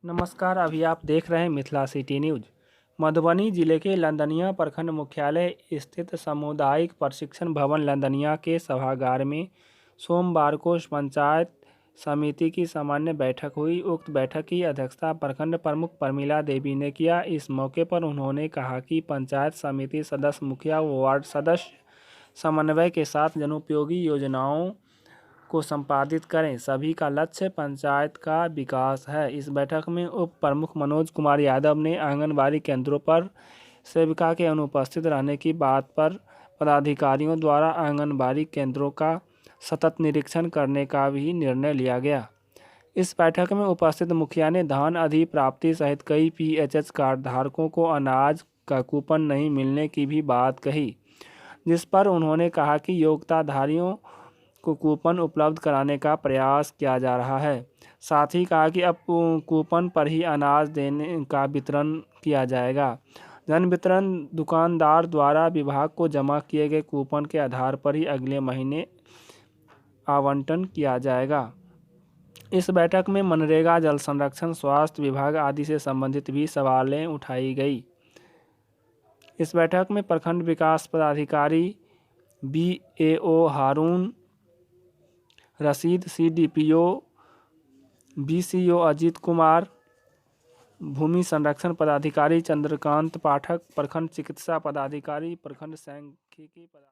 नमस्कार, अभी आप देख रहे हैं मिथिला सिटी न्यूज। मधुबनी जिले के लंदनिया प्रखंड मुख्यालय स्थित सामुदायिक प्रशिक्षण भवन लंदनिया के सभागार में सोमवार को पंचायत समिति की सामान्य बैठक हुई। उक्त बैठक की अध्यक्षता प्रखंड प्रमुख प्रमिला देवी ने किया। इस मौके पर उन्होंने कहा कि पंचायत समिति सदस्य, मुखिया व वार्ड सदस्य समन्वय के साथ जनोपयोगी योजनाओं को संपादित करें। सभी का लक्ष्य पंचायत का विकास है। इस बैठक में उप प्रमुख मनोज कुमार यादव ने आंगनबाड़ी केंद्रों पर सेविका के अनुपस्थित रहने की बात पर पदाधिकारियों द्वारा आंगनबाड़ी केंद्रों का सतत निरीक्षण करने का भी निर्णय लिया गया। इस बैठक में उपस्थित मुखिया ने धान अधिप्राप्ति सहित कई PHS कार्ड धारकों को अनाज का कूपन नहीं मिलने की भी बात कही, जिस पर उन्होंने कहा कि योग्यताधारियों को कूपन उपलब्ध कराने का प्रयास किया जा रहा है। साथ ही कहा कि अब कूपन पर ही अनाज देने का वितरण किया जाएगा। जन वितरण दुकानदार द्वारा विभाग को जमा किए गए कूपन के आधार पर ही अगले महीने आवंटन किया जाएगा। इस बैठक में मनरेगा, जल संरक्षण, स्वास्थ्य विभाग आदि से संबंधित भी सवालें उठाई गई। इस बैठक में प्रखंड विकास पदाधिकारी BAO हारून रशीद, CDPO BCO अजीत कुमार, भूमि संरक्षण पदाधिकारी चंद्रकांत पाठक, प्रखंड चिकित्सा पदाधिकारी, प्रखंड सांख्यिकी पदाधिकारी